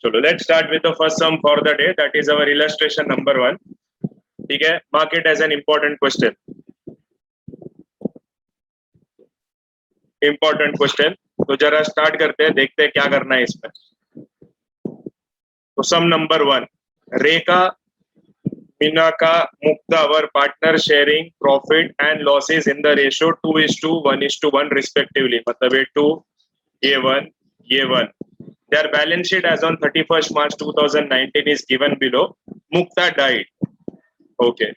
चलो let's start with the first sum for the day, that is our illustration number 1. ठीक है, mark it as an important question. Important question. तो जरा start करते हैं, देखते हैं क्या करना है इसमें. तो sum number 1, Rekha, Minaka, Mukta were partner sharing profit and losses in the ratio 2:1:1 respectively. मतलब ये 2, ये 1, ये 1. Their balance sheet as on 31st March 2019 is given below. Mukta died. Okay.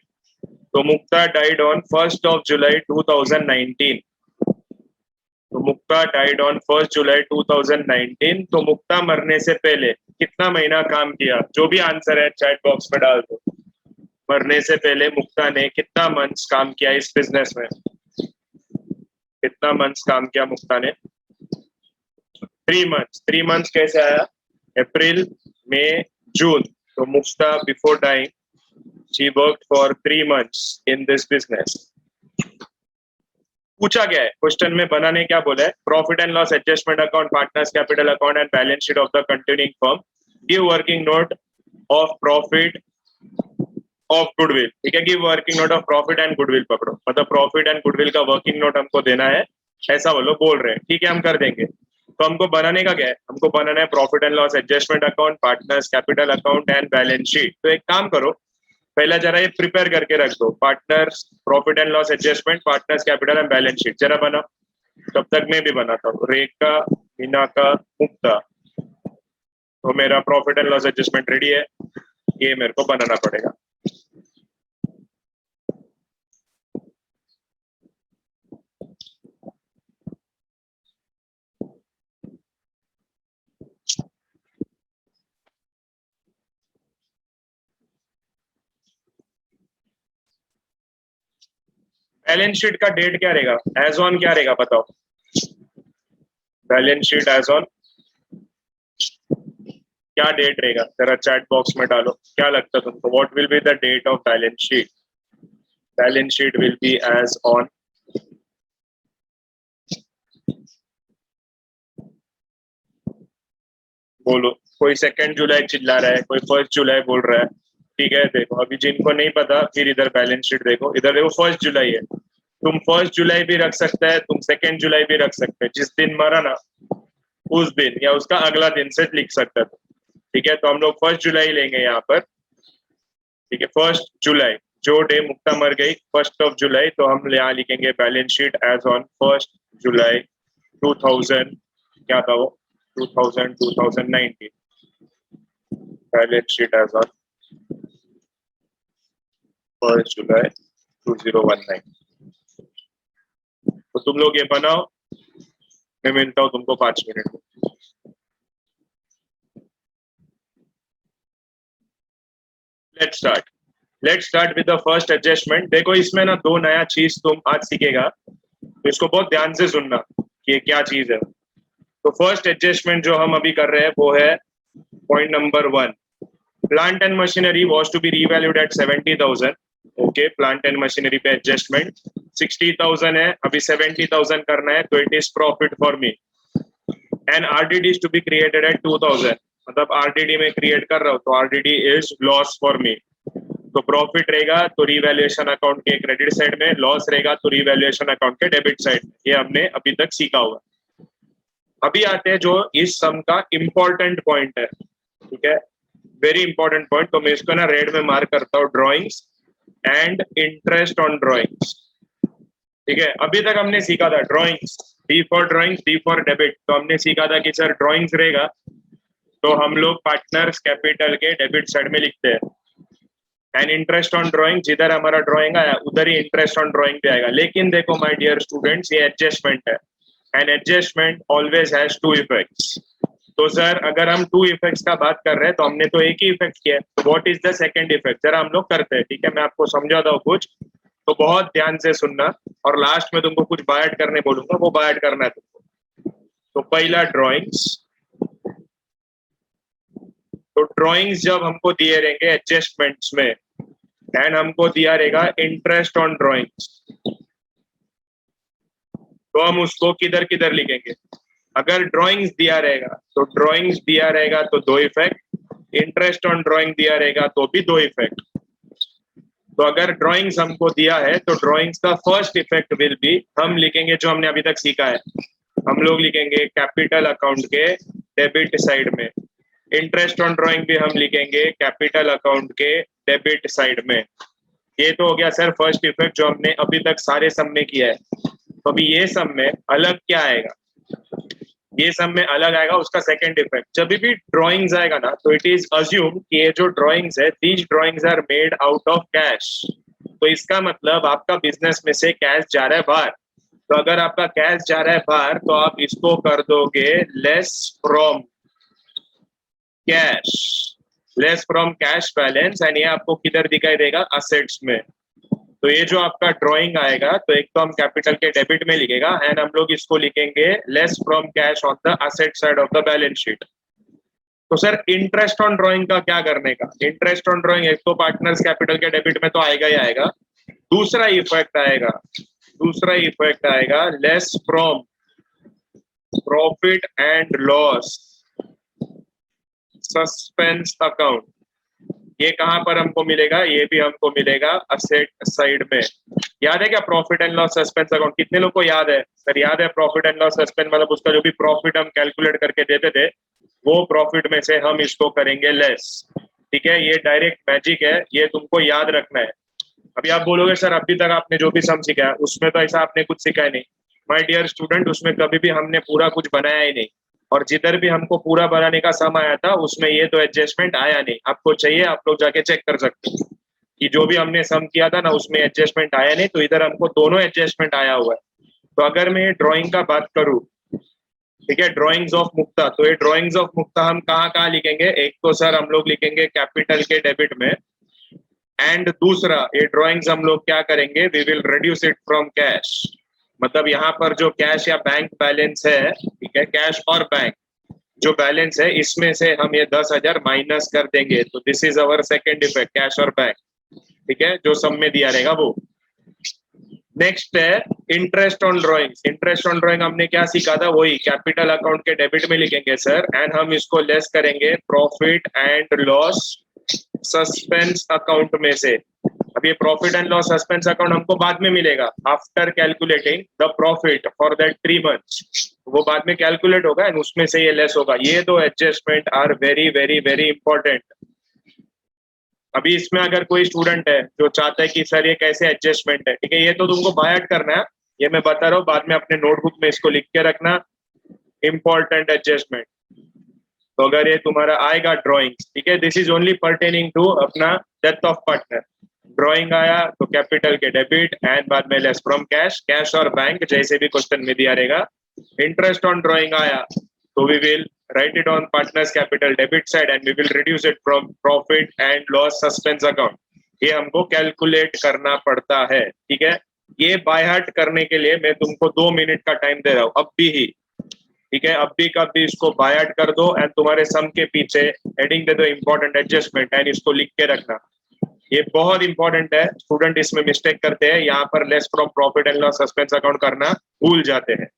So Mukta died on 1st of July 2019. तो Mukta died on 1st July 2019. तो Mukta मरने से पहले कितना महीना काम किया? जो भी आंसर है चैट बॉक्स में डाल दो. मरने से पहले Mukta ने कितना मंथ्स काम किया इस बिजनेस में? कितना मंथ्स काम किया Mukta ने? 3 months. 3 months कैसे आया? April, May, June. तो Mukta before dying, she worked for 3 months in this business. पूछा गया है क्वेश्चन में, बनाने क्या बोला है? Profit and loss adjustment account, partners capital account and balance sheet of the continuing firm. Give working note of profit of goodwill. ठीक है, give working note of profit and goodwill पकड़ो. मतलब प्रॉफिट एंड गुडविल का working note हमको देना है, ऐसा वो लोग बोल रहे हैं. ठीक है, हम कर देंगे. तो हमको बनाने का क्या है? हमको बनाना है profit and loss adjustment account, partners capital account and balance sheet. तो एक काम करो, पहला जरा ये प्रिपेयर करके रख दो. Partners, profit and loss adjustment, partners capital and balance sheet जरा बना. तब तक मैं भी बनाता हूँ. रेखा, मीनाका, मुक्ता. तो मेरा profit and loss adjustment ready है, ये मेरे को बनाना पड़ेगा. बैलेंस शीट का डेट क्या रहेगा? एज ऑन क्या रहेगा बताओ? बैलेंस शीट एज ऑन क्या डेट रहेगा? जरा चैट बॉक्स में डालो, क्या लगता है तुमको? What will be the date of balance sheet? Balance sheet will be as on बोलो. कोई 2 जुलाई चिल्ला रहा है, कोई 1 जुलाई बोल रहा है. ठीक है, देखो अभी जिनको नहीं पता फिर इधर बैलेंस शीट देखो, इधर देखो 1 जुलाई है. तुम 1 जुलाई भी रख सकता है, तुम 2 जुलाई भी रख सकते हैं. जिस दिन मरा ना उस दिन या उसका अगला दिन से लिख सकता है. ठीक है, तो हम लोग 1 जुलाई लेंगे यहाँ पर. ठीक है, 1 जुलाई जो डे मुक्ता मर गई, 1 ऑफ जुलाई. तो हम यहाँ लिखेंगे बैलेंस शीट एज ऑन 1 जुलाई 2000, क्या था वो, 2019. बैलेंस शीट एज ऑन 1 जुलाई 2019. तो तुम लोग ये बनाओ, मैं मिलता हूँ तुमको 5 मिनट में. Let's start with the first adjustment. देखो इसमें ना 2 नया चीज तुम आज सीखेगा, तो इसको बहुत ध्यान से सुनना कि ये क्या चीज है. तो फर्स्ट एडजस्टमेंट जो हम अभी कर रहे हैं वो है point number 1. Plant and machinery was to be revalued at 70,000. Okay, plant and machinery पे एडजस्टमेंट 60,000 है, अभी 70,000 करना है, तो it is profit for me. And RDD is to be created at 2,000. मतलब आरडीडी में क्रिएट कर रहा हूँ, तो RDD is loss for me. तो प्रॉफिट रहेगा तो रिवैल्यूएशन अकाउंट के क्रेडिट साइड में, लॉस रहेगा तो रिवैल्यूएशन अकाउंट के डेबिट साइड में. ये हमने अभी तक सीखा हुआ. अभी आते हैं जो इस सम का इंपॉर्टेंट पॉइंट है. ठीक है, वेरी इंपॉर्टेंट पॉइंट. तो मैं इसको ना रेड में मार्क करता हूँ, drawings and interest on drawings. ठीक है, अभी तक हमने सीखा था drawings, D for drawings, D for debit. तो हमने सीखा था कि सर ड्रॉइंग्स रहेगा तो हम लोग पार्टनर्स कैपिटल के डेबिट साइड में लिखते हैं. एंड इंटरेस्ट ऑन ड्रॉइंग, जिधर हमारा ड्रॉइंग आया उधर ही इंटरेस्ट ऑन ड्रॉइंग भी आएगा. लेकिन देखो माय डियर स्टूडेंट्स, ये एडजस्टमेंट है, and adjustment always has 2 effects. तो सर अगर हम 2 इफेक्ट्स का बात कर रहे हैं तो हमने तो एक ही इफेक्ट किया, तो what is the second effect? जरा हम लोग करते हैं. ठीक है, मैं आपको समझाता हूँ कुछ, तो बहुत ध्यान से सुनना. और लास्ट में तुमको कुछ बाय ऐड करने बोलूंगा, वो बाय ऐड करना है तुमको. तो पहला ड्रॉइंग्स. तो ड्रॉइंग्स जब हमको दिए रहेंगे एडजस्टमेंट्स में, एंड हमको दिया रहेगा इंटरेस्ट ऑन ड्रॉइंग्स, तो हम उसको किधर किधर लिखेंगे? अगर ड्राइंग्स दिया रहेगा तो ड्राइंग्स दिया रहेगा तो दो इफेक्ट, इंटरेस्ट ऑन ड्राइंग दिया रहेगा तो भी दो इफेक्ट। तो अगर ड्राइंग्स हमको दिया है तो ड्राइंग्स का फर्स्ट इफेक्ट विल बी, हम लिखेंगे जो हमने अभी तक सीखा है, हम लोग लिखेंगे कैपिटल अकाउंट के डेबिट साइड में, इंटरेस्ट ऑन ड्राइंग भी हम लिखेंगे कैपिटल अकाउंट के डेबिट साइड में। ये तो हो गया सर फर्स्ट इफेक्ट जो हमने अभी तक सारे सम में किया है। तो अभी ये सम में अलग क्या आएगा, ये सम में अलग आएगा उसका सेकंड इफेक्ट। जब भी ड्राइंग्स आएगा ना तो इट इज अज्यूम कि ये जो ड्राइंग्स है these drawings are made out of cash. तो इसका मतलब आपका बिजनेस में से कैश जा रहा है बाहर। तो अगर आपका कैश जा रहा है बाहर तो आप इसको कर दोगे less from cash, less from cash balance, and ये आपको किधर दिखाई देगा, असेट्स में। तो ये जो आपका ड्राइंग आएगा तो एक तो हम कैपिटल के डेबिट में लिखेगा एंड हम लोग इसको लिखेंगे less from cash on the asset side of the balance sheet. तो सर इंटरेस्ट ऑन ड्राइंग का क्या करने का, इंटरेस्ट ऑन ड्राइंग एक तो पार्टनर्स कैपिटल के डेबिट में तो आएगा ही आएगा, दूसरा इफेक्ट आएगा less from profit and loss suspense account. ये कहां पर हमको मिलेगा, ये भी हमको मिलेगा असेट साइड में। याद है क्या profit and loss suspense account, कितने लोग को याद है सर? याद है प्रॉफिट एंड लॉस सस्पेंस मतलब उसका जो भी प्रॉफिट हम कैलकुलेट करके देते थे वो प्रॉफिट में से हम इसको करेंगे लेस। ठीक है, ये डायरेक्ट मैजिक है, ये तुमको याद रखना है। अभी आप बोलोगे सर अभी तक आपने जो भी सम सीखा है उसमें तो ऐसा आपने कुछ सीखा ही नहीं। माय डियर स्टूडेंट, उसमें कभी भी हमने पूरा कुछ बनाया ही नहीं, और जिधर भी हमको पूरा बनाने का सम आया था उसमें ये तो एडजस्टमेंट आया नहीं। आपको चाहिए आप लोग जाके चेक कर सकते हैं कि जो भी हमने सम किया था ना उसमें एडजस्टमेंट आया नहीं, तो इधर हमको दोनों एडजस्टमेंट आया हुआ है। तो अगर मैं ड्राइंग का बात करूं, ठीक है, ड्राइंग्स ऑफ मुक्ता, तो ये ड्राइंग्स ऑफ मुक्ता हम कहाँ कहाँ लिखेंगे, एक तो सर हम लोग लिखेंगे कैपिटल के डेबिट में, एंड दूसरा ये ड्राइंग्स हम लोग क्या करेंगे, we will reduce it from cash. मतलब यहाँ पर जो कैश या बैंक बैलेंस है, ठीक है, कैश और बैंक जो बैलेंस है इसमें से हम ये 10,000 माइनस कर देंगे। तो this is our second effect, cash और बैंक। ठीक है, जो सम में दिया रहेगा वो। नेक्स्ट है interest on drawings. Interest on drawing हमने क्या सीखा था, वही कैपिटल अकाउंट के डेबिट में लिखेंगे सर, एंड हम इसको लेस करेंगे profit and loss suspense account में से। अब ये profit and loss suspense account हमको बाद में मिलेगा after calculating the profit for that 3 months, वो बाद में कैलकुलेट होगा एंड उसमें से ये लेस होगा। ये दो adjustment are very very very important. अभी इसमें अगर कोई स्टूडेंट है जो चाहता है कि सर ये कैसे एडजस्टमेंट है, ठीक है, ये तो तुमको बाय हार्ट करना है, ये मैं बता रहा हूँ, बाद में अपने नोटबुक में इसको लिख के रखना, इंपॉर्टेंट एडजस्टमेंट। तो अगर ये तुम्हारा आएगा ड्राइंग्स, ठीक है, this is only pertaining to अपना डेथ ऑफ पार्टनर। ड्राइंग आया तो कैपिटल के डेबिट एंड बाद में लेस फ्रॉम कैश, कैश और बैंक जैसे भी क्वेश्चन में दिया रहेगा। इंटरेस्ट ऑन ड्राइंग आया तो we will write it on partners capital debit side and we will reduce it from profit and loss suspense account। ये हमको कैलकुलेट करना पड़ता है। ठीक है, ये बाय हार्ट करने के लिए मैं तुमको 2 मिनट का टाइम दे रहा हूँ अब भी ही। ठीक है, अब भी कब भी इसको बाय हार्ट कर दो एंड तुम्हारे सम के पीछे हेडिंग दे दो इंपॉर्टेंट एडजस्टमेंट एंड इसको लिख के रखना। ये बहुत इंपॉर्टेंट है, स्टूडेंट इसमें मिस्टेक करते हैं, यहाँ पर less from profit and loss suspense account करना भूल जाते हैं।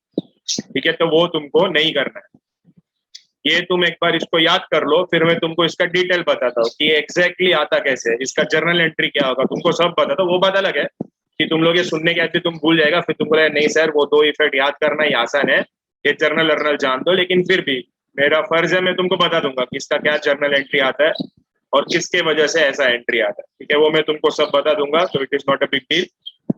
ठीक है, तो वो तुमको नहीं करना है। ये तुम एक बार इसको याद कर लो, फिर मैं तुमको इसका डिटेल बताता हूँ कि एग्जैक्टली आता कैसे है, इसका जर्नल एंट्री क्या होगा, तुमको सब बताता हूँ। वो बात अलग है कि तुम लोग ये सुनने के बाद भी तुम भूल जाएगा, फिर तुमको लगेगा नहीं सर वो 2 इफेक्ट याद करना ही आसान है, ये जर्नल अर्नल जान दो। लेकिन फिर भी मेरा फर्ज है, मैं तुमको बता दूंगा कि इसका क्या जर्नल एंट्री आता है और किसके वजह से ऐसा एंट्री आता है। ठीक है, वो मैं तुमको सब बता दूंगा, तो it is not a big deal.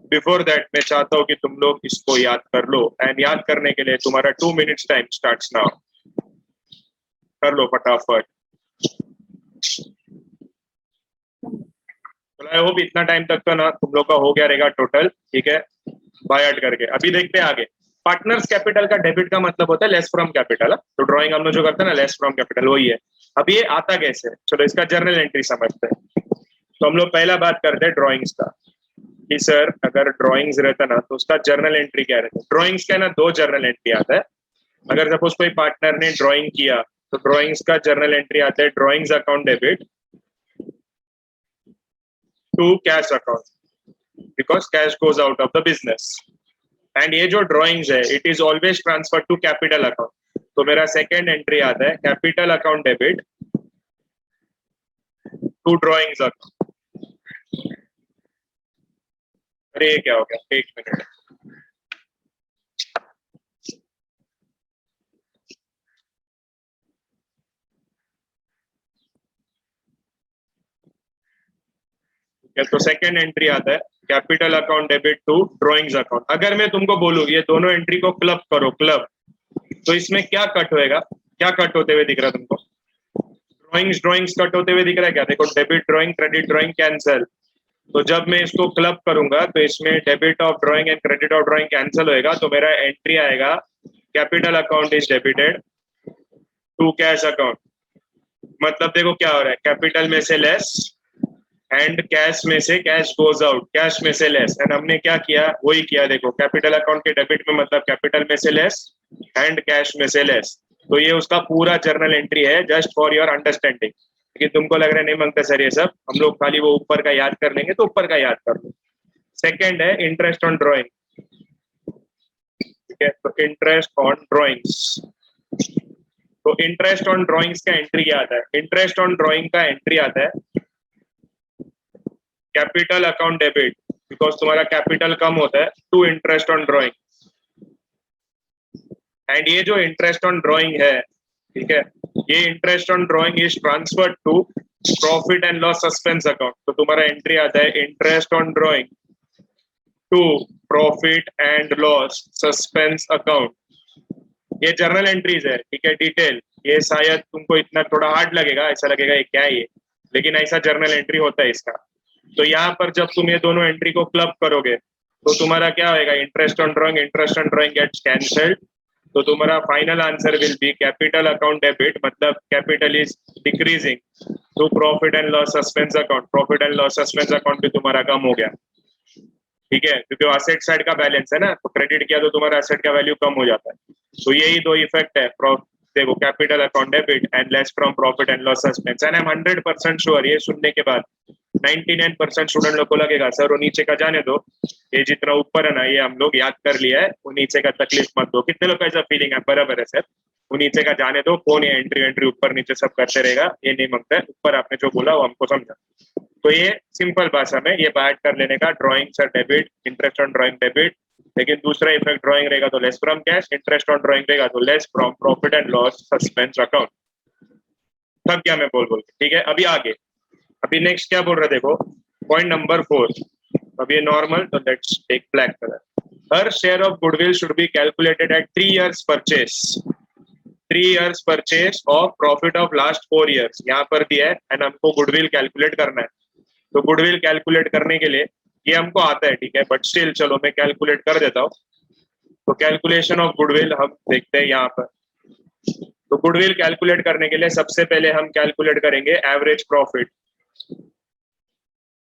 Before that मैं चाहता हूँ कि तुम लोग इसको याद कर लो, एंड याद करने के लिए तुम्हारा 2 मिनट्स टाइम स्टार्ट्स नाउ। कर लो फटाफट। आई होप इतना टाइम तक तो ना तुम लोग का हो गया रहेगा टोटल। ठीक है, बाय हार्ट करके अभी देखते हैं आगे। पार्टनर्स कैपिटल का डेबिट का मतलब होता है लेस फ्रॉम कैपिटल। तो ड्राइंग हम लोग जो करते हैं ना लेस फ्रॉम कैपिटल वही है। अब ये आता कैसे, चलो इसका जर्नल एंट्री समझते हैं। तो हम लोग पहला बात करते हैं ड्राइंग्स का कि सर अगर ड्राइंग्स रहता ना तो उसका जर्नल एंट्री क्या रहता है। ड्राइंग्स का ना 2 जर्नल एंट्री आता है। अगर सपोज कोई पार्टनर ने ड्राइंग किया तो ड्राइंग्स का जर्नल एंट्री आता है drawings account debit to cash account, because cash goes out of the business. And ये जो ड्राइंग्स है it is always transfer to capital account. तो मेरा सेकेंड एंट्री आता है capital account debit to drawings account. अरे ये क्या हो गया, एक मिनट। तो सेकेंड एंट्री आता है capital account debit to drawings account. अगर मैं तुमको बोलूं ये दोनों एंट्री को क्लब करो, क्लब, तो इसमें क्या कट होएगा, क्या कट होते हुए दिख रहा है तुमको? ड्रॉइंग्स कट होते हुए दिख रहा है क्या? देखो debit drawing, credit drawing cancel. तो जब मैं इसको क्लब करूंगा तो इसमें debit of drawing and credit of drawing cancel होएगा, तो मेरा एंट्री आएगा capital account is debited to cash account. मतलब देखो क्या हो रहा है, कैपिटल में से लेस एंड कैश में से कैश गोज आउट, कैश में से लेस, एंड हमने क्या किया वही किया। देखो कैपिटल अकाउंट के डेबिट में मतलब कैपिटल में से लेस एंड कैश में से लेस। तो ये उसका पूरा जर्नल एंट्री है, जस्ट फॉर योर अंडरस्टैंडिंग। लेकिन तुमको लग रहा है नहीं मांगता सर ये सब, हम लोग खाली वो ऊपर का याद कर लेंगे, तो ऊपर का याद कर लो। सेकेंड है इंटरेस्ट ऑन ड्रॉइंग, ठीक है, तो इंटरेस्ट ऑन ड्रॉइंग्स। तो इंटरेस्ट ऑन ड्रॉइंग्स का एंट्री क्या आता है? इंटरेस्ट ऑन ड्रॉइंग का एंट्री आता है कैपिटल अकाउंट डेबिट, बिकॉज तुम्हारा कैपिटल कम होता है, to interest on drawing. And ये जो इंटरेस्ट ऑन ड्रॉइंग है, ठीक है, ये interest on drawing is transferred to profit and loss suspense account. तो तुम्हारा एंट्री आता है interest on drawing to profit and loss suspense account. ये जर्नल एंट्रीज है, ठीक है, डिटेल। ये शायद तुमको इतना थोड़ा हार्ड लगेगा, ऐसा लगेगा ये क्या है ये, लेकिन ऐसा जर्नल एंट्री होता है इसका। तो यहाँ पर जब तुम ये दोनों एंट्री को क्लब करोगे तो तुम्हारा क्या होएगा, interest on drawing gets cancelled. तो तुम्हारा final answer will be capital account debit, मतलब capital is decreasing to profit and loss suspense account. Profit and loss suspense account भी तुम्हारा कम हो गया, ठीक है, क्योंकि असेट साइड का बैलेंस है ना, तो क्रेडिट किया तो तुम्हारा असेट का वैल्यू कम हो जाता है। तो यही दो इफेक्ट है, देखो capital account debit and less from profit and loss suspense. And I am 100% sure, ये सुनने के बाद 99% स्टूडेंट लोग को लगेगा सर वो नीचे का जाने दो, ये जितना ऊपर है ना ये हम लोग याद कर लिया है, वो नीचे का तकलीफ मत दो। कितने लोग का ऐसा फीलिंग है? बराबर है सर, वो नीचे का जाने दो, कौन ये एंट्री ऊपर नीचे सब करते रहेगा, ये नहीं मांगता है, ऊपर आपने जो बोला वो हमको समझा। तो ये सिंपल भाषा में ये बात कर लेने का, drawing sir debit, interest on drawing debit. लेकिन दूसरा इफेक्ट ड्रॉइंग रहेगा तो less from cash, interest on drawing रहेगा तो less from profit and loss suspense account. सब क्या मैं बोल के, ठीक है। अभी आगे, अभी नेक्स्ट क्या बोल रहे, देखो पॉइंट नंबर 4। अब ये नॉर्मल, तो let's take black colour. Her share of goodwill should be calculated at 3 years purchase, 3 years purchase of profit of last 4 years। यहाँ पर दिया है एंड हमको गुडविल कैलकुलेट करना है। तो गुडविल कैलकुलेट करने के लिए ये हमको आता है, ठीक है, बट स्टिल चलो मैं कैलकुलेट कर देता हूँ। तो कैलकुलेशन ऑफ गुडविल हम देखते हैं यहाँ पर। तो गुडविल कैलकुलेट करने के लिए सबसे पहले हम कैलकुलेट करेंगे एवरेज प्रॉफिट।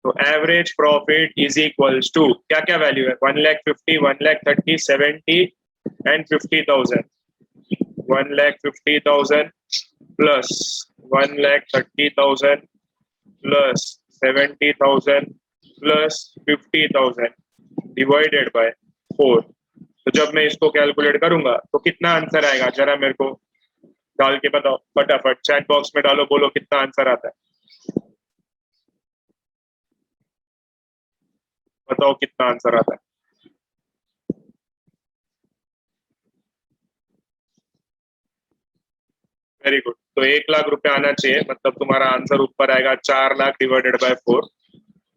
तो average profit is equals to क्या क्या वैल्यू है, 1,50,000, 1,30,000, 70 and 50,000। 1,50,000 plus 1,30,000 plus 70,000 plus 50,000 divided by 4। तो जब मैं इसको कैलकुलेट करूंगा तो कितना आंसर आएगा, जरा मेरे को डाल के बताओ फटाफट, चैट बॉक्स में डालो, बोलो कितना आंसर आता है, बताओ कितना आंसर आता है। Very good. तो 1,00,000 रुपए आना चाहिए, मतलब तुम्हारा आंसर ऊपर आएगा 4 लाख डिवाइडेड बाय 4।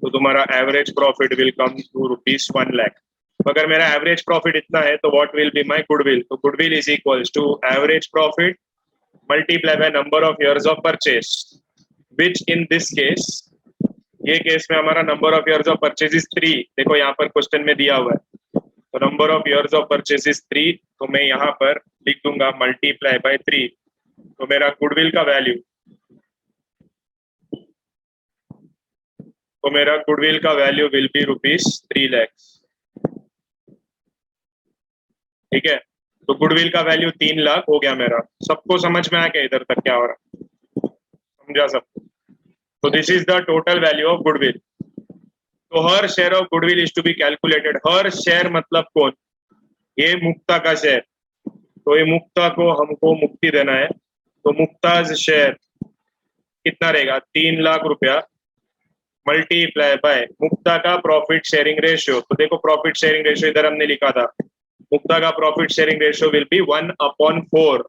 तो तुम्हारा average profit will come to rupees 1,00,000। तो अगर मेरा एवरेज प्रॉफिट इतना है तो what will be my goodwill. तो goodwill is equals to average profit multiply by number of years of purchase, which in this case, ये केस में हमारा number of years of purchase is 3। देखो यहाँ पर क्वेश्चन में दिया हुआ है, तो number of years of purchase is 3, तो मैं यहाँ पर लिख दूंगा मल्टीप्लाई बाय 3। तो मेरा गुडविल का वैल्यू, तो मेरा गुडविल का value will B rupees 3 lakh, ठीक है। तो गुडविल का वैल्यू 3 लाख हो गया मेरा। सबको समझ में आ गया इधर तक क्या हो रहा, समझा सबको? तो this is the total value of goodwill. तो हर share of goodwill is to be calculated. हर शेयर मतलब कौन, ये मुक्ता का शेयर, तो ये मुक्ता को हमको मुक्ति देना है, तो मुक्ताज शेयर कितना रहेगा 3 लाख रुपया मल्टीप्लाई बाय मुक्ता का प्रॉफिट शेयरिंग रेशियो। तो देखो प्रॉफिट शेयरिंग रेशियो इधर हमने लिखा था, मुक्ता का profit sharing ratio will be 1/4,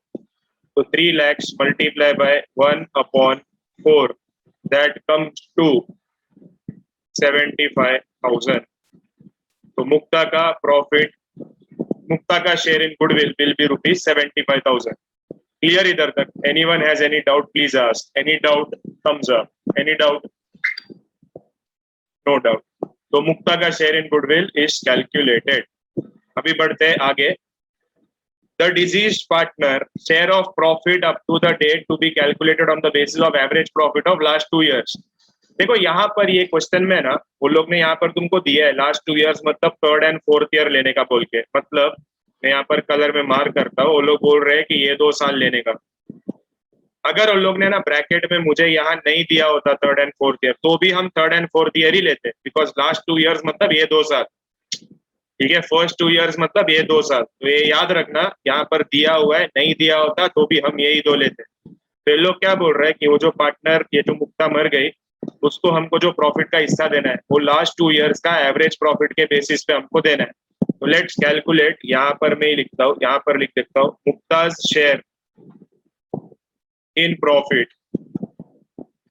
तो 3 lakhs multiply by 1/4 that comes to 75,000। तो मुक्ता का प्रॉफिट, मुक्ता का share in goodwill will be ₹75,000। Clear इधर तक? Anyone has any doubt please ask, any doubt thumbs up, any doubt? No doubt. तो मुक्ता का share in goodwill is calculated. अभी बढ़ते हैं आगे। The deceased partner share of profit up to the date to be calculated on the basis of average profit of last 2 years। देखो यहाँ पर ये क्वेश्चन में ना वो लोग ने यहाँ पर तुमको दिया है लास्ट 2 years मतलब 3rd and 4th ईयर लेने का बोल के, मतलब मैं यहाँ पर कलर में मार्क करता हूँ, वो लोग बोल रहे हैं कि ये 2 साल लेने का। अगर उन लोग ने ना ब्रैकेट में मुझे यहाँ नहीं दिया होता 3rd and 4th ईयर, तो भी हम 3rd and 4th ईयर ही लेते, बिकॉज लास्ट 2 years मतलब ये 2 साल, ठीक है। फर्स्ट 2 years मतलब ये 2 साल। तो ये याद रखना, यहाँ पर दिया हुआ है, नहीं दिया होता तो भी हम यही 2 लेते। तो ये लोग क्या बोल रहे हैं कि वो जो पार्टनर, ये जो मुक्ता मर गई, उसको हमको जो प्रॉफिट का हिस्सा देना है वो लास्ट 2 years का एवरेज प्रॉफिट के बेसिस पे हमको देना है। तो लेट्स कैलकुलेट, यहाँ पर मैं लिखता हूँ, यहाँ पर लिख देता हूँ मुक्ताज शेयर इन प्रॉफिट।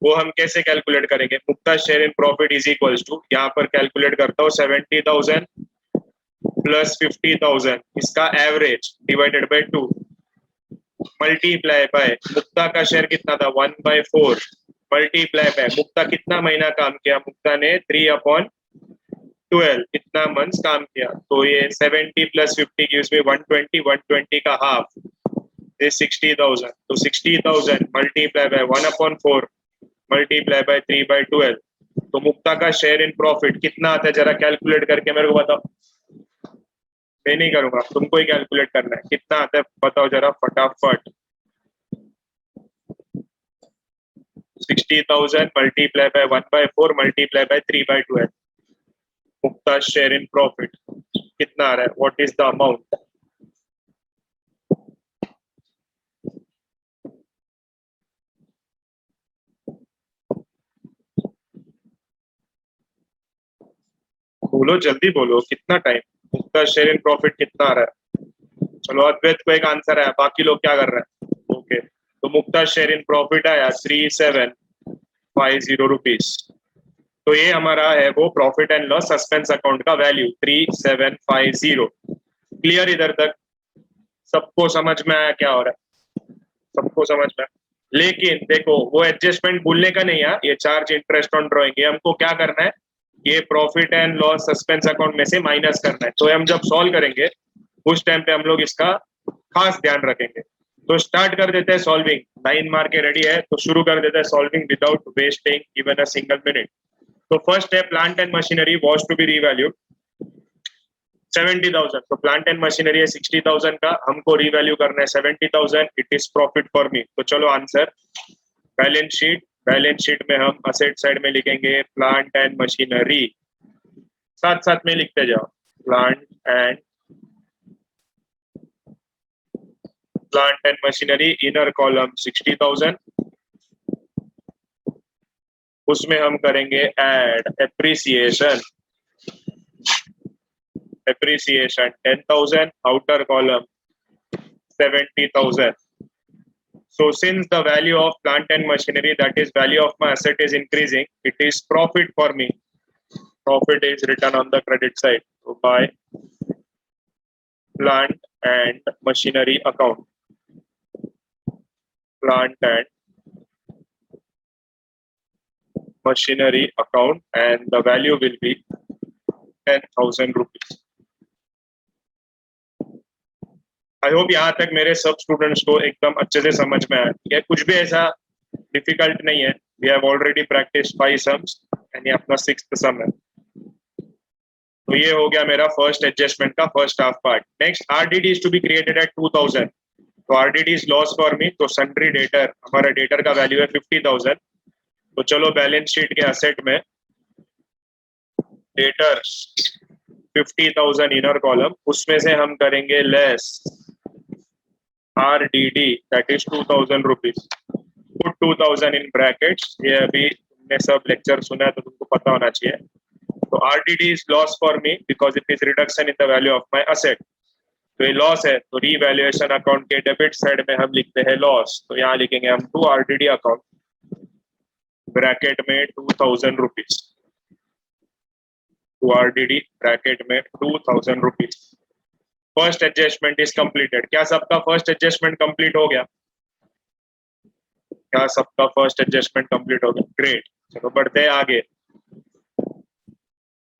वो हम कैसे कैलकुलेट करेंगे? Mukta share in profit is equals to, यहाँ पर कैलकुलेट करता हूँ 70,000 प्लस 50,000 इसका average divided by 2 multiply by Mukta का शेयर कितना था 1/4 मल्टीप्लाई बाय मुक्ता कितना महीना काम किया, मुक्ता ने 3/12 इतना मंथ्स काम किया। तो ये 70 प्लस 50 गिव्स मी 120, 120 का हाफ is 60,000। तो 60,000 मल्टीप्लाई बाय 1/4 मल्टीप्लाई बाय 3/12। तो मुक्ता का शेयर इन प्रॉफिट कितना आता है जरा कैलकुलेट करके मेरे को बताओ। मैं नहीं करूंगा, तुमको ही कैलकुलेट करना है, कितना आता है बताओ जरा फटाफट। 60,000 multiply by 1/4 multiply by 3/12 Mukta share in profit कितना आ रहा है, व्हाट इज द अमाउंट? बोलो जल्दी बोलो, कितना time? Mukta share in profit कितना आ रहा है? चलो अद्वैत को एक आंसर आया, बाकी लोग क्या कर रहे हैं? ओके, तो मुक्ता शेयर इन प्रॉफिट आया 3750 रुपीज। तो ये हमारा है वो profit and loss suspense account का वैल्यू 3750। क्लियर इधर तक? सबको समझ में आया क्या हो रहा है? सबको समझ में? लेकिन देखो वो एडजस्टमेंट भूलने का नहीं है, ये चार्ज इंटरेस्ट ऑन ड्रॉइंग, ये हमको क्या करना है, ये profit and loss suspense account में से माइनस करना है। तो हम जब सॉल्व करेंगे उस टाइम पे हम लोग इसका खास ध्यान रखेंगे। तो स्टार्ट कर देते हैं सॉल्विंग, 9 मार्क के रेडी है तो शुरू कर देते हैं solving without wasting even a single minute. तो फर्स्ट है plant and machinery was to be revalued 70,000। तो प्लांट एंड मशीनरी है 60,000 का, हमको रिवैल्यू करना है 70,000, it is profit for me. तो चलो answer balance sheet, balance sheet में हम असेट साइड में लिखेंगे प्लांट एंड मशीनरी, साथ साथ में लिखते जाओ plant and machinery inner column 60,000, उसमें हम करेंगे add appreciation 10,000, outer column 70,000। So since the value of plant and machinery, that is value of my asset, is increasing, it is profit for me. Profit is written on the credit side. So by plant and machinery account, plant and machinery account, and the value will be 10,000 rupees। I hope यहाँ तक मेरे सब students को एकदम अच्छे से समझ में आया। ठीक है, कुछ भी ऐसा डिफिकल्ट नहीं है। We have already practice 5 sums and ये अपना 6th सम है। तो ये हो गया मेरा फर्स्ट एडजस्टमेंट का first half part. Next RDD is to be created at 2000। तो RDD is loss for me. तो सन्ड्री डेटर, हमारा डेटर का वैल्यू है 50,000। तो चलो बैलेंस शीट के असेट में डेटर्स 50,000 इनर कॉलम, उसमें से हम करेंगे less RDD that is 2000 rupees. Put 2000 in brackets. ये अभी तुमने सब लेक्चर सुना है तो तुमको पता होना चाहिए. तो RDD is loss for me because it is reduction in the value of my asset. तो ये लॉस है तो रीवैल्यूएशन अकाउंट के डेबिट साइड में हम लिखते हैं लॉस. तो यहाँ लिखेंगे हम टू RDD अकाउंट ब्रैकेट में 2000 रुपीज. टू RDD ब्रैकेट में 2000 rupees. First adjustment is completed. क्या सबका फर्स्ट एडजस्टमेंट कंप्लीट हो गया? क्या सबका फर्स्ट एडजस्टमेंट कंप्लीट हो गया? ग्रेट. चलो बढ़ते हैं आगे.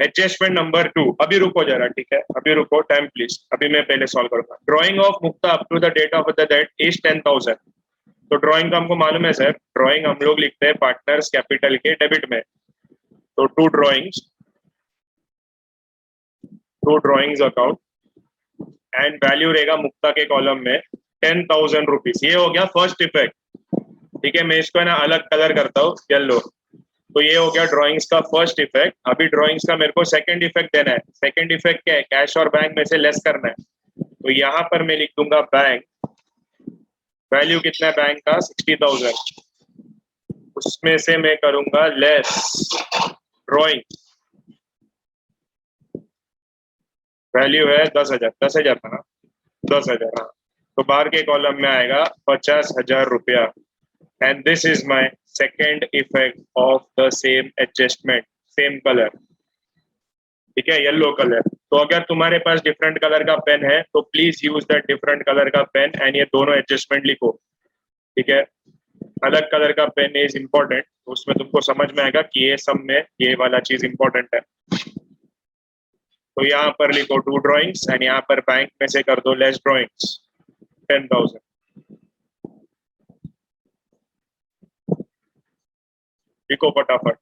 Adjustment number 2. अभी रुको जरा, ठीक है, अभी रुको, टाइम प्लीज. अभी मैं पहले सॉल्व करूंगा. Drawing of Mukta up to the date of the date is 10,000. तो ड्रॉइंग का हमको मालूम है सर. ड्रॉइंग हम लोग लिखते हैं पार्टनर्स कैपिटल के डेबिट में. तो to drawings account and value रहेगा मुक्ता के कॉलम में 10,000 रुपीज. ये हो गया फर्स्ट इफेक्ट. ठीक है, मैं इसको है ना अलग कलर करता हूँ, येलो. तो ये हो गया ड्राइंग्स का फर्स्ट इफेक्ट. अभी ड्राइंग्स का मेरे को सेकंड इफेक्ट देना है. सेकंड इफेक्ट क्या है? कैश और बैंक में से लेस करना है. तो यहाँ पर मैं लिख दूंगा बैंक. वैल्यू कितना है बैंक का? 60,000. उसमें से मैं करूंगा लेस ड्राइंग. वैल्यू है 10,000. 10,000 था ना? 10,000. हाँ, तो बाहर के कॉलम में आएगा 50,000 रुपया. And this is my second effect of the same adjustment. Same colour, ठीक है, येलो कलर. तो अगर तुम्हारे पास डिफरेंट कलर का पेन है तो please use that different colour का पेन एंड ये दोनों एडजस्टमेंट लिखो. ठीक है, अलग कलर का पेन इज इंपॉर्टेंट. उसमें तुमको समझ में आएगा कि ये सब में ये वाला चीज इंपॉर्टेंट है. तो यहाँ पर लिखो टू ड्रॉइंग्स एंड यहाँ पर बैंक में से कर दो लेस ड्रॉइंग्स 10,000. लिखो फटाफट.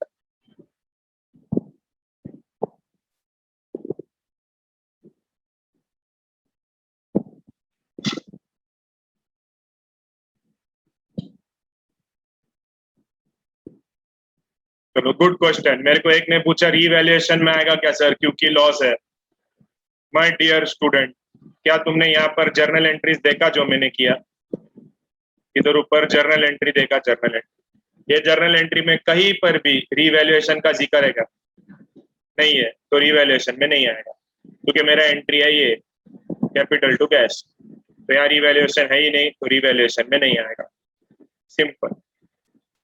चलो, गुड क्वेश्चन. मेरे को एक ने पूछा रीवैल्यूएशन में आएगा क्या सर क्योंकि लॉस है. माय डियर स्टूडेंट, क्या तुमने यहाँ पर जर्नल एंट्रीज देखा जो मैंने किया? इधर ऊपर जर्नल एंट्री देखा? जर्नल एंट्री, ये जर्नल एंट्री में कहीं पर भी रीवैल्यूएशन का जिक्र है क्या? नहीं है. तो रीवैल्यूएशन में नहीं आएगा क्योंकि मेरा एंट्री है ये कैपिटल टू कैश. तो यहाँ रीवैल्यूएशन है ही नहीं, तो रीवैल्यूएशन में नहीं आएगा. सिंपल.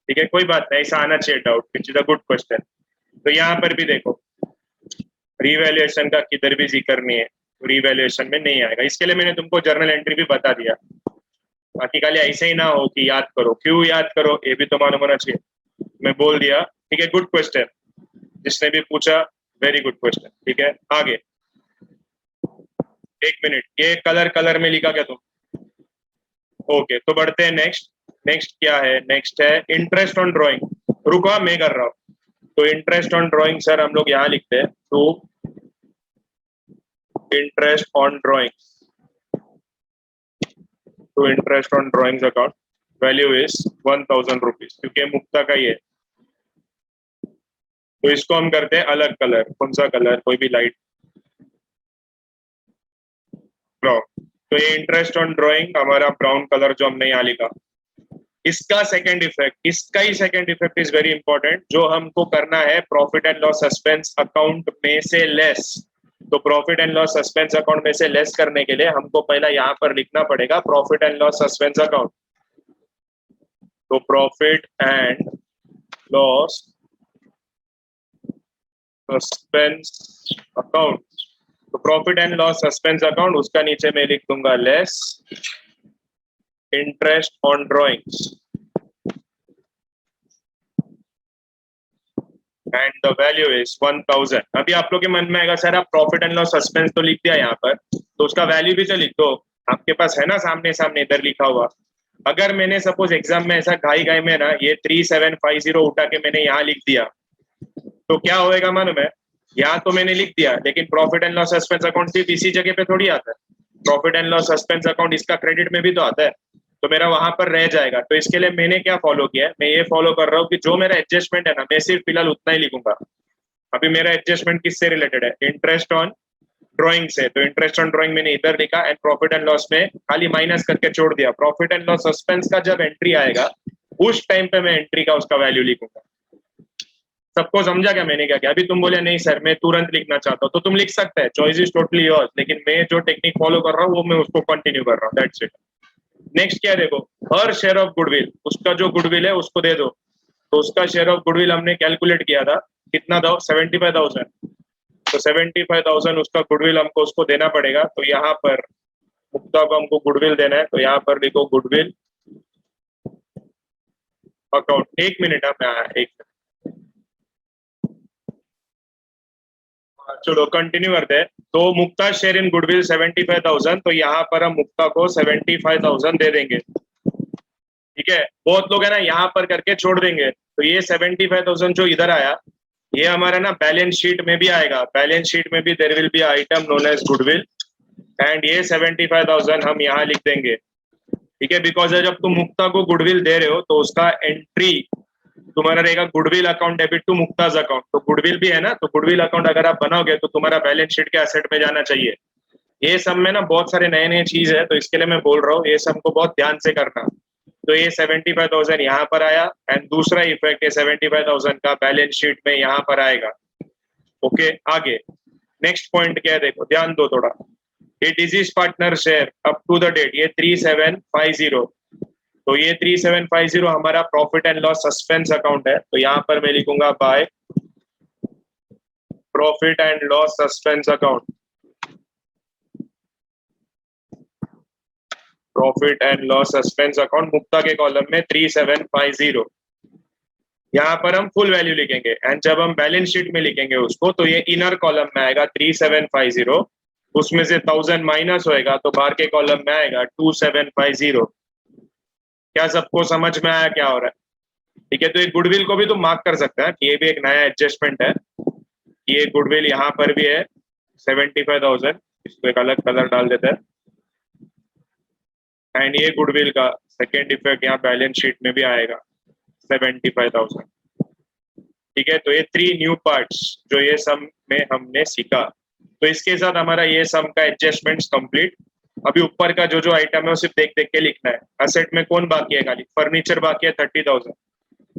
ठीक है, कोई बात नहीं, ऐसा आना चाहिए doubt, which is a good question. तो यहाँ पर भी देखो रीवैल्यूएशन का किधर भी जिक्र नहीं है, तो रीवैल्यूएशन में नहीं आएगा. इसके लिए मैंने तुमको जर्नल एंट्री भी बता दिया. बाकी खाली ऐसे ही ना हो कि याद करो. क्यों याद करो ये भी तो मालूम होना चाहिए. मैं बोल दिया. ठीक है, गुड क्वेश्चन. जिसने भी पूछा वेरी गुड क्वेश्चन. ठीक है, आगे. एक मिनट, ये कलर में लिखा क्या तुम? ओके, तो बढ़ते हैं नेक्स्ट. नेक्स्ट क्या है? नेक्स्ट है इंटरेस्ट ऑन ड्राइंग. रुको, मैं कर रहा हूँ. तो इंटरेस्ट ऑन ड्राइंग सर हम लोग यहाँ लिखते हैं to interest on drawing. To interest on drawings account value is 1,000 rupees क्योंकि मुक्ता का ही है. तो इसको हम करते हैं अलग कलर. कौन सा कलर? कोई भी लाइट ब्राउन. तो ये इंटरेस्ट ऑन ड्राइंग हमारा ब्राउन कलर जो हमने यहाँ लिखा. इसका सेकंड इफेक्ट, इसका ही second effect is very important. जो हमको करना है profit and loss suspense account में से लेस. तो profit and loss suspense account में से लेस करने के लिए हमको पहला यहाँ पर लिखना पड़ेगा profit and loss suspense account. तो profit and loss suspense account. तो profit and loss suspense account, उसका नीचे मैं लिख दूंगा less interest on drawings and the value is 1,000. अभी आप लोग के मन में आएगा सर आप प्रॉफिट एंड लॉस सस्पेंस तो लिख दिया यहाँ पर, तो उसका वैल्यू भी तो लिख दो. आपके पास है ना सामने सामने इधर लिखा हुआ. अगर मैंने सपोज एग्जाम में ऐसा घाई में ना ये 3750 उठा के मैंने यहाँ लिख दिया तो क्या होएगा मालूम है? यहाँ तो मैंने लिख दिया लेकिन profit and loss suspense account सिर्फ इसी जगह पे थोड़ी आता है. Profit and loss suspense account इसका क्रेडिट में भी तो आता है. तो मेरा वहां पर रह जाएगा. तो इसके लिए मैंने क्या फॉलो किया है? मैं ये फॉलो कर रहा हूँ कि जो मेरा एडजस्टमेंट है ना मैं सिर्फ फिलहाल उतना ही लिखूंगा. अभी मेरा एडजस्टमेंट किससे रिलेटेड है? इंटरेस्ट ऑन ड्राइंग से, तो इंटरेस्ट ऑन ड्राइंग मैंने इधर लिखा एंड प्रॉफिट एंड लॉस में खाली माइनस करके छोड़ दिया। प्रॉफिट एंड लॉस सस्पेंस का जब एंट्री आएगा उस टाइम पे मैं एंट्री का उसका वैल्यू लिखूंगा। सबको समझा क्या मैंने क्या किया? अभी तुम बोले नहीं सर मैं तुरंत लिखना चाहता हूँ, तो तुम लिख सकते हैं, चॉइस इज टोटली योर्स, लेकिन मैं जो टेक्निक फॉलो कर रहा हूँ वो मैं उसको कंटिन्यू कर रहा हूँ, दैट्स इट। नेक्स्ट क्या देखो, हर शेयर ऑफ गुडविल, उसका जो गुडविल है उसको दे दो। तो उसका शेयर ऑफ गुडविल हमने कैलकुलेट किया था, कितना था? 75,000। तो 75,000 उसका गुडविल हमको उसको देना पड़ेगा। तो यहाँ पर मुक्ता को हमको गुडविल देना है, तो यहाँ पर लिखो गुडविल अकाउंट। एक मिनट मैं आया, एक मिनट। चलो कंटिन्यू करते हैं। तो मुक्ता शेयर इन गुडविल 75,000, तो यहाँ पर हम मुक्ता को 75,000 दे देंगे। ठीक है, बहुत लोग है ना यहाँ पर करके छोड़ देंगे। तो ये 75,000 जो इधर आया, ये हमारा ना बैलेंस शीट में भी आएगा। बैलेंस शीट में भी there will be item known as goodwill and ये 75,000 हम यहाँ लिख देंगे। ठीक है, बिकॉज जब तुम मुक्ता को गुडविल दे रहे हो तो उसका एंट्री तुम्हारा रहेगा goodwill account debit to Mukta's account. तो गुडविल भी है ना, तो गुडविल अकाउंट अगर आप बनाओगे तो तुम्हारा बैलेंस शीट के एसेट में जाना चाहिए। ये सब में ना बहुत सारे नए नए चीज है, तो इसके लिए मैं बोल रहा हूँ ये सब को बहुत ध्यान से करना। तो ये 75,000 यहाँ पर आया एंड दूसरा इफेक्ट ये 75,000 का बैलेंस शीट में यहाँ पर आएगा। ओके, आगे नेक्स्ट पॉइंट क्या है देखो, ध्यान दो थोड़ा। ये deceased partner share up to the date ये 3750। तो ये 3750 हमारा profit and loss suspense account है। तो यहाँ पर मैं लिखूंगा by profit and loss suspense account, profit and loss suspense account Mukta के कॉलम में 3750। यहाँ पर हम फुल वैल्यू लिखेंगे एंड जब हम बैलेंस शीट में लिखेंगे उसको तो ये इनर कॉलम में आएगा 3750, उसमें से 1000 माइनस होएगा तो बाहर के कॉलम में आएगा 2750। क्या सबको समझ में आया क्या हो रहा है? ठीक है, तो ये गुडविल को भी तुम मार्क कर सकते हैं, ये भी एक नया एडजस्टमेंट है। ये गुडविल यहाँ पर भी है 75,000, इसको एक अलग कलर डाल देते हैं। एंड ये गुडविल का सेकेंड इफेक्ट यहाँ बैलेंस शीट में भी आएगा 75,000। ठीक है, तो ये 3 न्यू पार्ट्स जो ये सम में हमने सीखा। तो इसके साथ हमारा ये सम का एडजस्टमेंट्स कंप्लीट। अभी ऊपर का जो जो आइटम है वो सिर्फ देख देख के लिखना है। असेट में कौन बाकी है? खाली फर्नीचर बाकी है 30,000।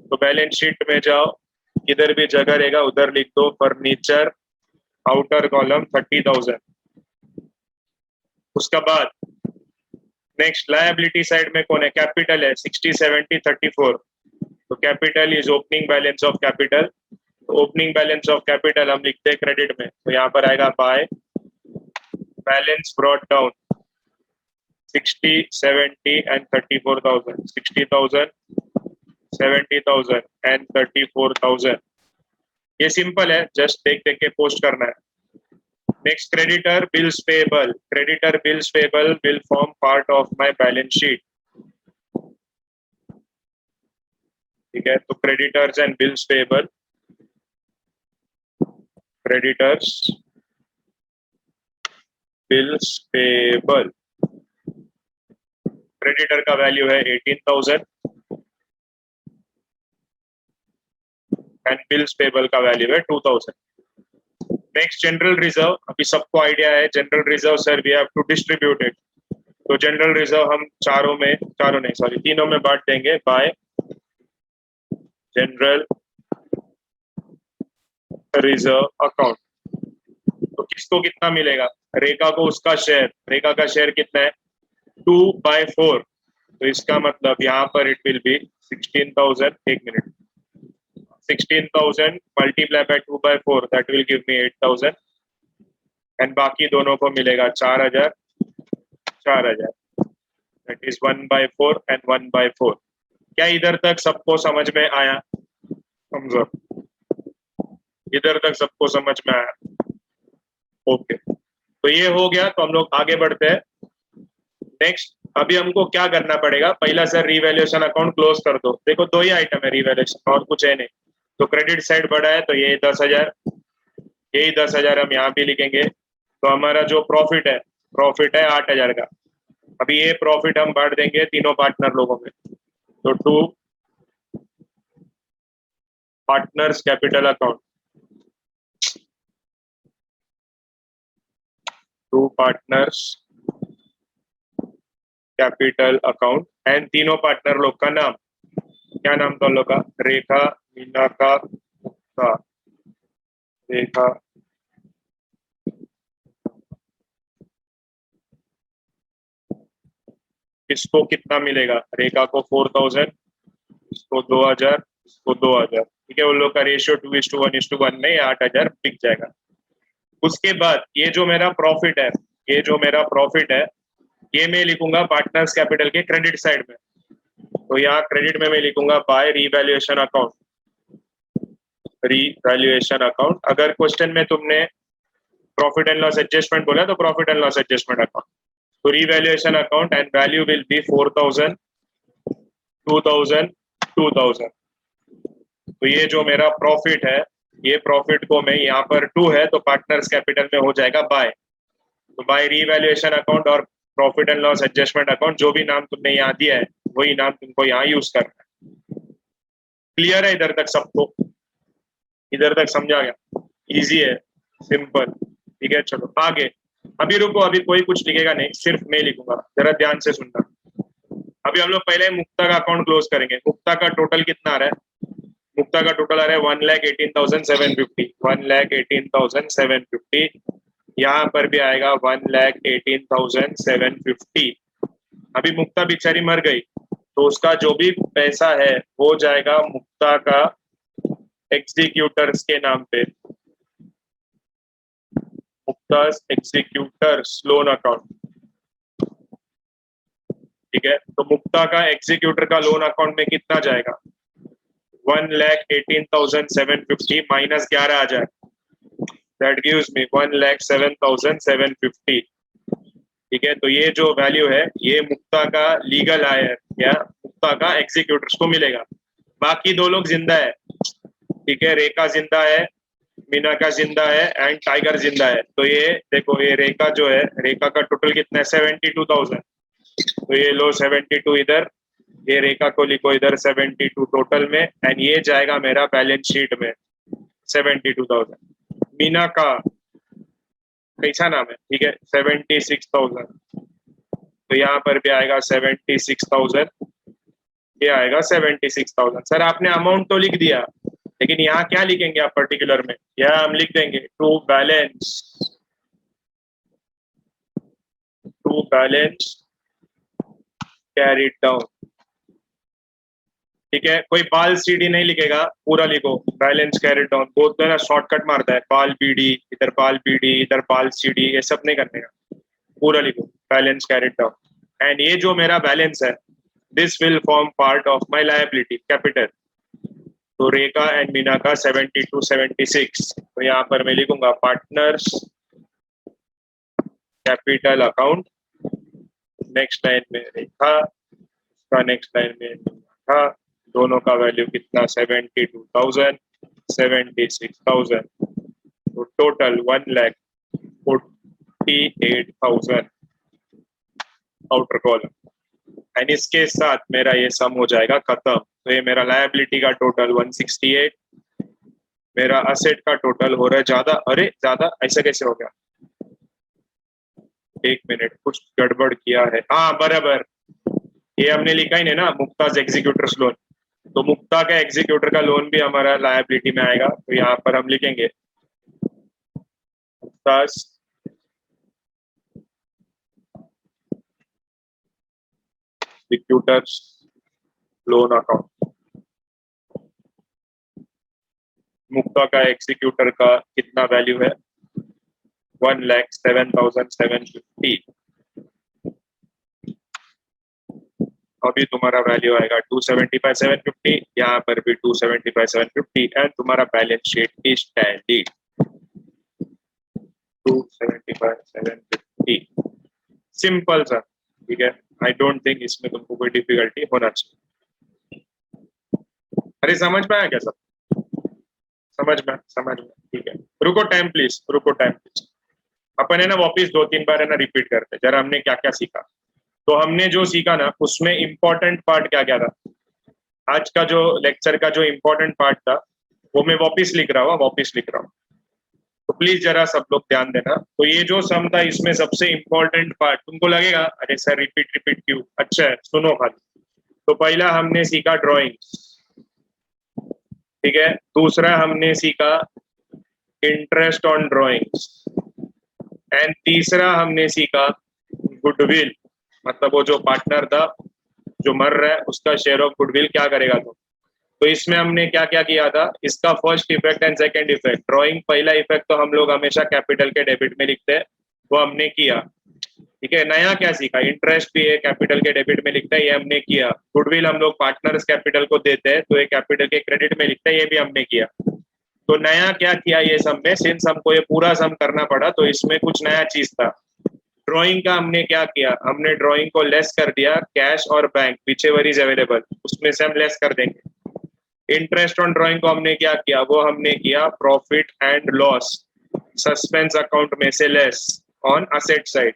तो बैलेंस शीट में जाओ, इधर भी जगह रहेगा उधर लिख दो फर्नीचर आउटर कॉलम 30,000। उसका बाद नेक्स्ट लायबिलिटी साइड में कौन है? कैपिटल है 60 70 34। तो capital is opening balance of capital. Opening balance of capital हम लिखते हैं क्रेडिट में, तो यहाँ पर आएगा by balance brought down 60 70 and 34,000, 60,000 70,000 and 34,000। ये सिंपल है, जस्ट देख देख के पोस्ट करना है। Next creditor bills payable, creditor bills payable will form part of my balance sheet. ठीक है, तो creditors and bills payable, creditors bills payable, creditor का वैल्यू है 18,000 एंड बिल्स पेबल का वैल्यू है 2,000। नेक्स्ट जनरल रिजर्व, अभी सबको आइडिया है general reserve sir we have to distribute it. तो जनरल रिजर्व हम तीनों में बांट देंगे बाय जनरल रिजर्व अकाउंट। तो किसको कितना मिलेगा? रेखा को उसका शेयर, रेखा का शेयर कितना है? 2/4। तो इसका मतलब यहाँ पर इट विल बी 16,000, एक minute, 16,000 multiply by 2/4 that will give me 8,000 and बाकी दोनों को मिलेगा 4,000 दैट इज 1/4 एंड 1/4। क्या इधर तक सबको समझ में आया? समझो, इधर तक सबको समझ में आया? ओके, तो ये हो गया। तो हम लोग आगे बढ़ते हैं। नेक्स्ट अभी हमको क्या करना पड़ेगा? पहला सर रिवैल्यूएशन अकाउंट क्लोज कर दो। देखो 2 ही आइटम है रिवैल्यूएशन, और कुछ है नहीं। तो क्रेडिट साइड बढ़ा है तो ये 10,000, यही 10,000 हम यहाँ भी लिखेंगे। तो हमारा जो प्रॉफिट है 8,000 का। अभी ये प्रॉफिट हम बांट देंगे तीनों पार्टनर लोगों में। तो 2 partners capital account, to partners capital account and तीनों पार्टनर लोग का नाम, क्या नाम था लोग का? रेखा, मीनाका, मुक्ता। रेखा, किसको कितना मिलेगा? रेखा को 4000, इसको 2000, इसको 2000। ठीक है, उन लोग का रेशियो 2:1:1 नहीं, 8000 बिक जाएगा। उसके बाद ये जो मेरा प्रॉफिट है, ये जो मेरा प्रॉफिट है, ये मैं लिखूंगा पार्टनर्स कैपिटल के क्रेडिट साइड में। तो यहाँ क्रेडिट में मैं लिखूंगा by revaluation account, revaluation account. अगर क्वेश्चन में तुमने प्रॉफिट एंड लॉस एडजस्टमेंट बोला तो profit and loss adjustment account. तो revaluation account and value will be 4000, 2000, 2000। तो ये जो मेरा प्रॉफिट है, ये प्रॉफिट को मैं यहाँ पर 2 है तो पार्टनर्स कैपिटल में हो जाएगा बाय। तो बाय रीवैल्यूएशन अकाउंट और profit and loss adjustment account, जो भी नाम तुमने यहाँ दिया है वही नाम तुमको यहाँ यूज करना है। क्लियर है इधर तक सबको? इधर तक समझा गया? इजी है, सिंपल। ठीक है, चलो आगे। अभी रुको, अभी कोई कुछ लिखेगा नहीं, सिर्फ मैं लिखूंगा, जरा ध्यान से सुनना। अभी हम लोग पहले मुक्ता का अकाउंट क्लोज करेंगे। मुक्ता का टोटल कितना आ रहा है? मुक्ता का टोटल आ रहा है 1,18,750, 1,18,750। यहाँ पर भी आएगा 1,18,750। अभी मुक्ता बेचारी मर गई तो उसका जो भी पैसा है वो जाएगा मुक्ता का एग्जीक्यूटर्स के नाम पे, मुक्तास एग्जीक्यूटर्स लोन अकाउंट। ठीक है, तो मुक्ता का एग्जीक्यूटर का लोन अकाउंट में कितना जाएगा? 1,18,750 माइनस 11 आ जाए, दैट गिव्स मी 1,07,750। ठीक है, तो ये जो वैल्यू है ये मुक्ता का लीगल आय है, या मुक्ता का एग्जीक्यूटर्स को मिलेगा। बाकी 2 लोग जिंदा है। ठीक है, रेखा जिंदा है, मीना का जिंदा है एंड टाइगर जिंदा है। तो ये देखो, ये रेखा जो है, रेखा का टोटल कितना है? 72,000। तो ये लो 72 इधर, ये रेखा को लिखो इधर 72 टोटल में, एंड ये जाएगा मेरा बैलेंस शीट में 72,000। मीना का कैसा नाम है? ठीक है, 76,000। तो यहाँ पर भी आएगा 76,000, ये आएगा 76,000। सर आपने अमाउंट तो लिख दिया, लेकिन यहाँ क्या लिखेंगे आप पर्टिकुलर में? यहाँ हम लिख देंगे टू बैलेंस कैरी डाउन। ठीक है, कोई बाल सीडी नहीं लिखेगा, पूरा लिखो बैलेंस कैरी डाउन। बहुत तो ना शॉर्टकट मारता है, बाल बीडी, इधर बाल बीडी, इधर बाल सीडी, ये सब नहीं करने का, पूरा लिखो बैलेंस कैरी डाउन। एंड ये जो मेरा बैलेंस है, this will form part of my liability capital. तो रेखा एंड मीना का 72, 76। तो यहाँ पर मैं लिखूंगा partners capital account, next line में रेखा, उसका नेक्स्ट लाइन में मीना, दोनों का वैल्यू कितना? 72,000, 76,000। तो टोटल 1,48,000 आउटर कॉलम। एंड इसके साथ मेरा ये सम हो जाएगा खत्म। तो ये मेरा लायबिलिटी का टोटल 168, मेरा असेट का टोटल हो रहा है ज्यादा। अरे ज्यादा ऐसा कैसे हो गया? एक मिनट, कुछ गड़बड़ किया है। हाँ बराबर, ये हमने लिखा ही नहीं ना, मुक्ताज एग्जीक्यूटर्स लोन। तो मुक्ता का एग्जीक्यूटर का लोन भी हमारा लायबिलिटी में आएगा। तो यहाँ पर हम लिखेंगे मुक्ताज एग्जीक्यूटर्स लोन अकाउंट। मुक्ता का एग्जीक्यूटर का कितना वैल्यू है? 1,07,750। अभी तुम्हारा वैल्यू आएगा 275,750, यहाँ पर भी 275,750, एंड तुम्हारा balance sheet is tally 275,750। Simple सा, ठीक है। आई डोंट थिंक इसमें तुमको कोई डिफिकल्टी होना चाहिए। अरे समझ में आया क्या सब? समझ में, ठीक है। रुको टाइम प्लीज, रुको टाइम प्लीज। अपन है ना वापिस 2-3 बार है ना रिपीट करते, जरा हमने क्या क्या सीखा। तो हमने जो सीखा ना, उसमें इंपॉर्टेंट पार्ट क्या क्या था? आज का जो लेक्चर का जो इंपॉर्टेंट पार्ट था वो मैं वापिस लिख रहा हूँ, वापिस लिख रहा हूँ। तो तो प्लीज जरा सब लोग ध्यान देना। तो ये जो सम था इसमें सबसे इंपॉर्टेंट पार्ट तुमको लगेगा अरे सर रिपीट रिपीट क्यों, अच्छा है सुनो खाली। तो पहला हमने सीखा ड्राइंग, ठीक है। दूसरा हमने सीखा इंटरेस्ट ऑन ड्राइंग्स, एंड तीसरा हमने सीखा गुडविल, मतलब वो जो पार्टनर था जो मर रहा है उसका शेयर ऑफ गुडविल क्या करेगा तो इसमें हमने क्या क्या किया था, इसका first effect and second effect. Drawing पहला इफेक्ट तो हम लोग हमेशा कैपिटल के डेबिट में लिखते हैं, वो हमने किया, ठीक है। नया क्या सीखा, इंटरेस्ट भी है कैपिटल के डेबिट में लिखता है, ये हमने किया। गुडविल हम लोग पार्टनर्स कैपिटल को देते हैं तो ये कैपिटल के क्रेडिट में लिखता है, ये भी हमने किया। तो नया क्या किया ये सम में, सिंस हमको ये पूरा सम करना पड़ा तो इसमें कुछ नया चीज था। ड्राइंग का हमने क्या किया, हमने ड्राइंग को लेस कर दिया कैश और bank which ever is available, उसमें से हम लेस कर देंगे। इंटरेस्ट ऑन ड्राइंग को हमने क्या किया, वो हमने किया profit and loss suspense account में से लेस ऑन असेट साइड।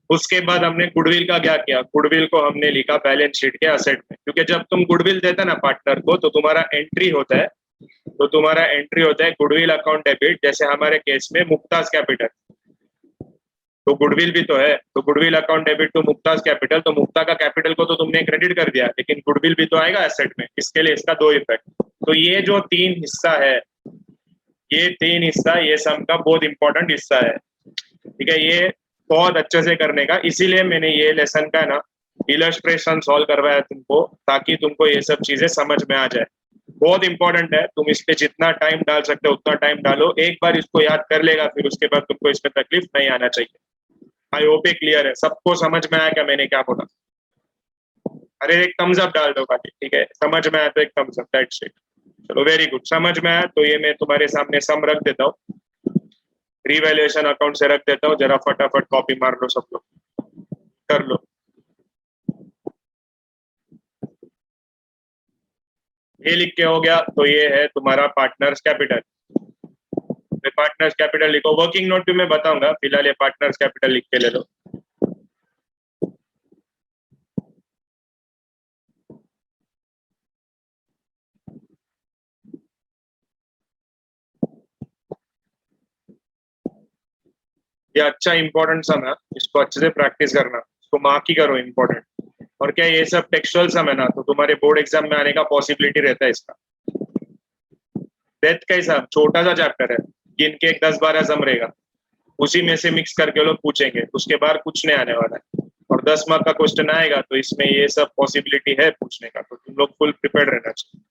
उसके बाद हमने गुडविल का क्या किया, गुडविल को हमने लिखा बैलेंस शीट के असेट में, क्योंकि जब तुम गुडविल देते ना पार्टनर को तो तुम्हारा एंट्री होता है, गुडविल अकाउंट डेबिट, जैसे हमारे केस में मुक्ताज कैपिटल, तो गुडविल भी तो है, तो goodwill account debit to Mukta's capital, तो मुक्ता का कैपिटल को तो तुमने क्रेडिट कर दिया लेकिन गुडविल भी तो आएगा एसेट में, इसके लिए इसका दो इफेक्ट। तो ये जो तीन हिस्सा है, ये सम का बहुत इंपॉर्टेंट हिस्सा है, ठीक है। ये बहुत अच्छे से करने का, इसीलिए मैंने ये लेसन का ना इलस्ट्रेशन सॉल्व करवाया तुमको, ताकि तुमको ये सब चीजें समझ में आ जाए। बहुत इंपॉर्टेंट है, तुम इस पे जितना टाइम डाल सकते हो उतना टाइम डालो, एक बार इसको याद कर लेगा फिर उसके बाद तुमको इसमें तकलीफ नहीं आना चाहिए। आई होप ये क्लियर है, सबको समझ में आया क्या मैंने क्या बोला? अरे एक थम्स अप डाल दो खाली, ठीक है, समझ में आया तो एक थम्स अप, दैट्स इट। चलो वेरी गुड, समझ में आया तो ये मैं तुम्हारे सामने सम रख देता हूँ, रिवैल्यूएशन अकाउंट से रख देता हूँ, जरा फटाफट कॉपी मार लो सब लोग, कर लो। ये लिख के हो गया, तो ये है तुम्हारा पार्टनर्स कैपिटल। पार्टनर्स कैपिटल लिखो, वर्किंग नोट भी मैं बताऊंगा, फिलहाल ये पार्टनर्स कैपिटल लिख के ले लो। ये अच्छा इंपॉर्टेंट सम है, इसको अच्छे से प्रैक्टिस करना, इसको मार्क ही करो इंपॉर्टेंट। और क्या ये सब टेक्सुअल सम है ना, तो तुम्हारे बोर्ड एग्जाम में आने का पॉसिबिलिटी रहता है इसका। डेथ का हिसाब छोटा सा चैप्टर है, गिन के एक 10-12 सम रहेगा, उसी में से मिक्स करके लोग पूछेंगे, उसके बाद कुछ नहीं आने वाला है। और 10 मार्क का क्वेश्चन आएगा तो इसमें ये सब पॉसिबिलिटी है पूछने का, तो तुम लोग फुल प्रिपेयर्ड रहना चाहिए।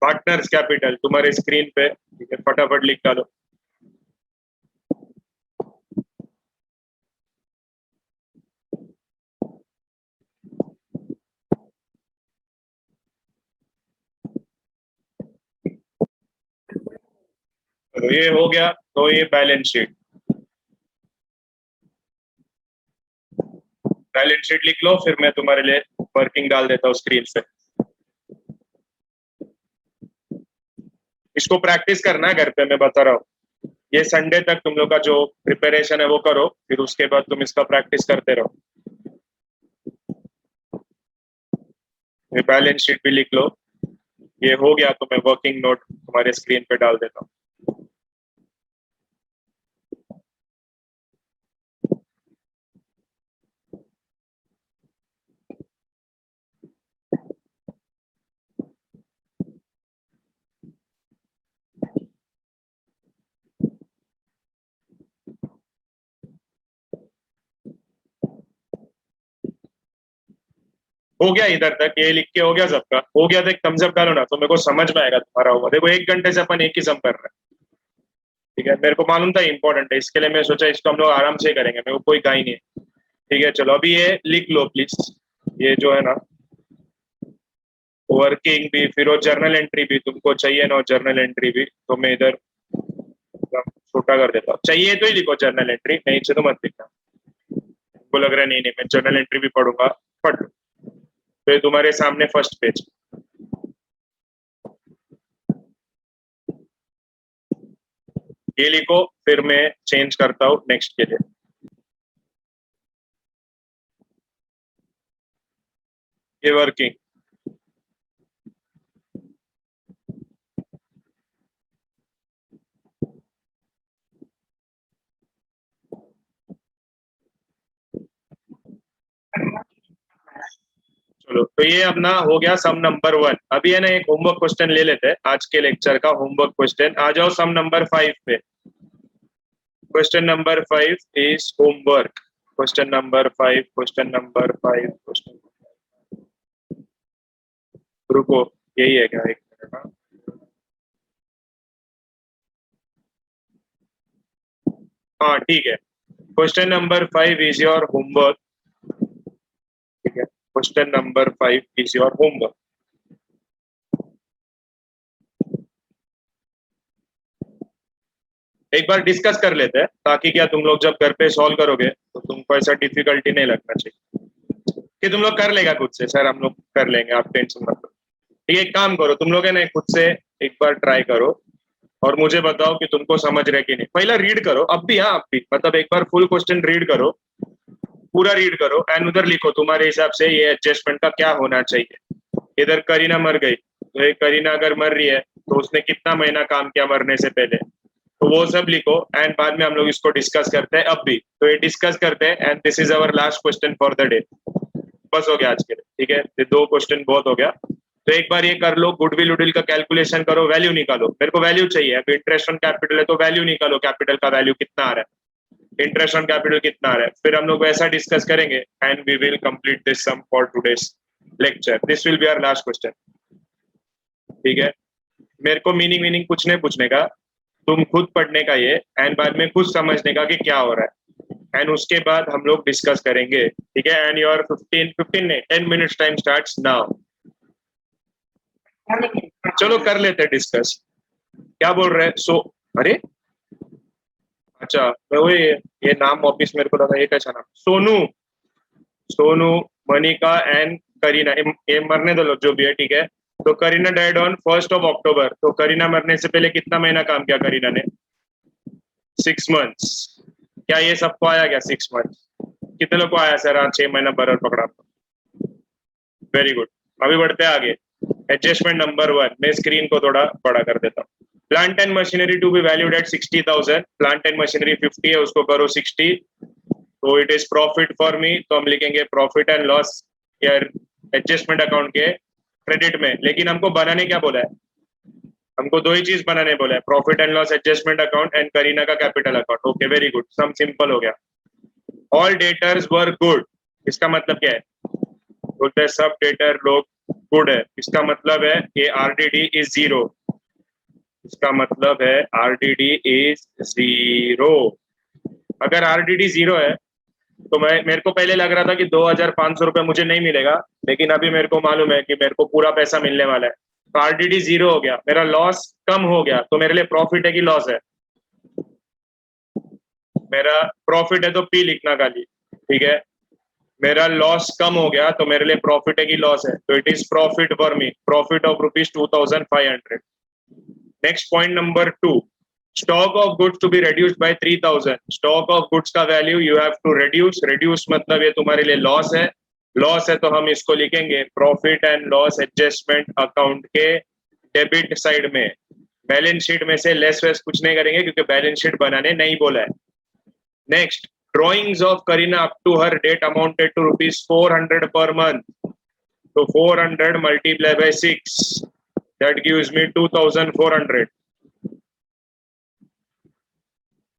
पार्टनर्स कैपिटल तुम्हारे स्क्रीन पे, ठीक है, फटाफट लिख डालो। तो ये हो गया, तो ये बैलेंस शीट, बैलेंस शीट लिख लो, फिर मैं तुम्हारे लिए वर्किंग डाल देता हूँ स्क्रीन पे। इसको प्रैक्टिस करना है घर पे, मैं बता रहा हूँ। ये संडे तक तुम लोग का जो प्रिपरेशन है वो करो, फिर उसके बाद तुम इसका प्रैक्टिस करते रहो। ये बैलेंस शीट भी लिख लो, ये हो गया तो मैं वर्किंग नोट तुम्हारे स्क्रीन पे डाल देता हूँ। हो गया इधर तक, ये लिख के हो गया सबका, हो गया तो एक थम्स अप डालो ना, तो मेरे को समझ में आएगा तुम्हारा हुआ। देखो 1 घंटे से अपन एक ही सम कर रहे हैं, ठीक है, मेरे को मालूम था इंपॉर्टेंट है, इसके लिए मैं सोचा इसको हम लोग आराम से करेंगे, मेरे को कोई गाई नहीं है। ठीक है चलो अभी ये लिख लो प्लीज, ये जो है ना वर्किंग भी, फिर वो जर्नल एंट्री भी तुमको चाहिए ना, जर्नल एंट्री भी तो मैं इधर छोटा कर देता हूँ, चाहिए तो ही लिखो जर्नल एंट्री, नहीं चाहिए तो मत लिखना। को लग रहा है नहीं नहीं मैं जर्नल एंट्री भी पढ़ूंगा, पढ़ लो। तो ये तुम्हारे सामने फर्स्ट पेज, ये लिखो, फिर मैं चेंज करता हूँ नेक्स्ट के लिए। ये वर्किंग, चलो तो ये अपना हो गया सम नंबर 1। अभी है ना एक होमवर्क क्वेश्चन ले लेते हैं आज के लेक्चर का होमवर्क क्वेश्चन। आ जाओ सम नंबर 5 पे। Question number 5 is homework. Question number 5, question number 5, question, रुको यही है क्या, एक मिनट। हाँ ठीक है, question number 5 is your homework. ठीक है, question number 5 is your homework. एक बार डिस्कस कर लेते हैं ताकि क्या तुम लोग जब घर पे सॉल्व करोगे तो तुमको ऐसा डिफिकल्टी नहीं लगना चाहिए कि तुम लोग कर लेगा खुद से। सर हम लोग कर लेंगे, आप टेंशन मत लो। ठीक है, एक काम करो तुम लोग है ना खुद से एक बार ट्राई करो और मुझे बताओ कि तुमको समझ रहे कि नहीं। पहला रीड करो अब भी, हाँ अब भी, मतलब एक बार फुल क्वेश्चन रीड करो, पूरा रीड करो एंड उधर लिखो तुम्हारे हिसाब से ये एडजस्टमेंट का क्या होना चाहिए। इधर करीना मर गई तो ये करीना अगर मर रही है तो उसने कितना महीना काम किया मरने से पहले, तो वो सब लिखो एंड बाद में हम लोग इसको डिस्कस करते हैं। अब भी तो ये डिस्कस करते हैं and this is our last question for the day. बस हो गया आज के लिए, ठीक है, ये 2 क्वेश्चन बहुत हो गया। तो एक बार ये कर लो, गुडविल वुडविल का कैलकुलेशन करो, वैल्यू निकालो। मेरे को वैल्यू चाहिए, अभी इंटरेस्ट ऑन कैपिटल है तो वैल्यू निकालो, कैपिटल का वैल्यू कितना आ रहा है, इंटरेस्ट ऑन कैपिटल कितना आ रहा है। फिर हम लोग वैसा डिस्कस करेंगे and we will complete this sum for today's lecture. This will be our last question. ठीक है, मेरे को मीनिंग कुछ नहीं पूछने का, तुम खुद पढ़ने का ये एंड बाद में खुद समझने का कि क्या हो रहा है एंड उसके बाद हम लोग डिस्कस करेंगे। ठीक है, एंड योर 15 नहीं 10 मिनट्स टाइम स्टार्ट्स नाउ। चलो कर लेते हैं डिस्कस। क्या बोल रहे हैं? अरे अच्छा, मैं वही ये नाम ऑफिस मेरे को लगा ये कैसा नाम, सोनू, सोनू, मनिका एंड करीना। ये मरने दो लोग जो भी है, ठीक है। तो Kareena died on 1st of October। तो करीना मरने से पहले कितना महीना काम किया करीना ने? 6 months। क्या ये सबको आया क्या 6 months? कितने लोग को आया सर? हाँ 6 महीना बराबर पकड़ा। वेरी गुड, अभी बढ़ते हैं आगे। एडजस्टमेंट नंबर 1, मैं स्क्रीन को थोड़ा बड़ा कर देता हूँ। Plant and machinery to be valued at 60,000। Plant and machinery 50 है, उसको करो 60। तो it is profit for me, तो हम लिखेंगे प्रॉफिट एंड लॉस यार एडजस्टमेंट अकाउंट के क्रेडिट में। लेकिन हमको बनाने क्या बोला है? हमको 2 ही चीज बनाने बोला है, profit and loss adjustment account and Kareena का capital account. Okay very good, sum simple हो गया। ऑल डेटर्स वर गुड, इसका मतलब क्या है? बोलते हैं सब डेटर लोग गुड है, इसका मतलब है कि आरडीडी इज 0। इसका मतलब है आरडीडी इज 0। अगर आरडीडी 0 है तो मेरे को पहले लग रहा था कि 2,500 रुपये मुझे नहीं मिलेगा, लेकिन अभी मेरे को मालूम है कि मेरे को पूरा पैसा मिलने वाला है। तो आरडीडी 0 हो गया, मेरा लॉस कम हो गया, तो मेरे लिए प्रॉफिट है कि लॉस है? मेरा प्रॉफिट है तो पी लिखना खाली, ठीक है। मेरा लॉस कम हो गया तो मेरे लिए प्रॉफिट है कि लॉस है? तो it is profit for me, profit of ₹2,500। Next point number 2, stock of goods to be reduced by 3,000। Stock of goods का value you have to reduce मतलब ये तुम्हारे लिए लॉस है। लॉस है तो हम इसको लिखेंगे profit and loss adjustment account के डेबिट साइड में। बैलेंस शीट में से लेस वेस कुछ नहीं करेंगे क्योंकि बैलेंस शीट बनाने नहीं बोला है। Next, drawings of Karina up to her date amounted to ₹400 per month। So 400 multiplied by 6, that gives me 2,400।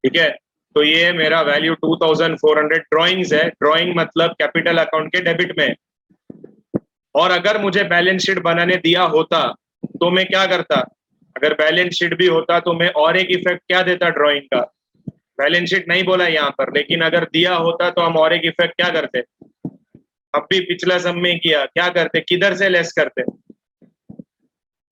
ठीक है, तो ये मेरा वैल्यू 2,400 ड्रॉइंग्स है। ड्रॉइंग मतलब कैपिटल अकाउंट के डेबिट में। और अगर मुझे बैलेंस शीट बनाने दिया होता तो मैं क्या करता? अगर बैलेंस शीट भी होता तो मैं और एक इफेक्ट क्या देता ड्रॉइंग का? बैलेंस शीट नहीं बोला यहाँ पर, लेकिन अगर दिया होता तो हम और एक इफेक्ट क्या करते? अब भी पिछला सम में किया, क्या करते? किधर से लेस करते?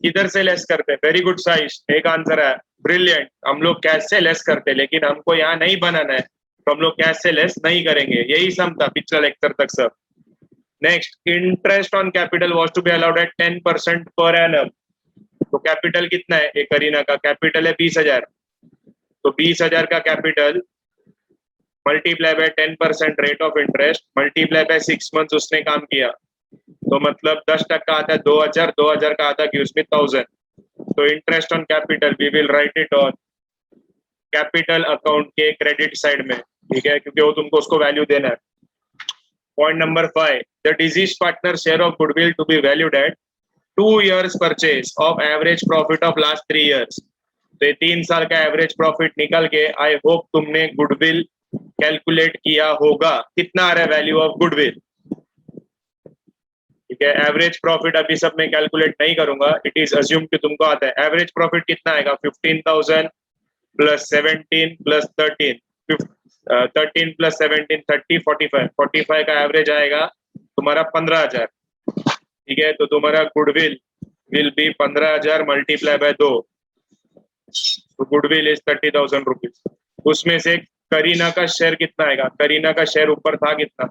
किधर से लेस करते? वेरी गुड साइज, एक आंसर है, ब्रिलियंट। हम लोग कैश से लेस करते, लेकिन हमको यहाँ नहीं बनाना है तो हम लोग कैश से लेस नहीं करेंगे। यही सम था पिछला लेक्चर तक सब। Next, interest on capital was to be allowed at 10% per annum. तो कैपिटल कितना है? एक करीना का कैपिटल है 20,000। तो 20,000 का capital multiply by 10% rate of interest multiply by 6 months उसने काम किया, तो मतलब 10% आता है 2,000, 2,000 का आता है उसमें 1,000। तो interest on capital V will write it on capital account के क्रेडिट साइड में, ठीक है, क्योंकि वो तुमको उसको वैल्यू देना है। Point number 5, the deceased partner share of goodwill to be valued at 2 years purchase of average profit of last 3 years. तो ये 3 साल का एवरेज प्रॉफिट निकल के आई होप तुमने गुडविल कैलकुलेट किया होगा. कितना आ रहा है वैल्यू ऑफ गुडविल? ठीक है, एवरेज प्रॉफिट अभी सब मैं कैलकुलेट नहीं करूंगा. इट इज अज्यूम कि तुमको आता है. एवरेज प्रॉफिट कितना आएगा? 15,000 प्लस 17 प्लस 13, 13 प्लस 17 30 45. 45 का एवरेज आएगा तुम्हारा 15,000. ठीक है, तो तुम्हारा goodwill will B 15,000 multiply by 2. तो गुडविल इज 30,000 रुपीज. उसमें से करीना का शेयर कितना आएगा? करीना का शेयर ऊपर था कितना?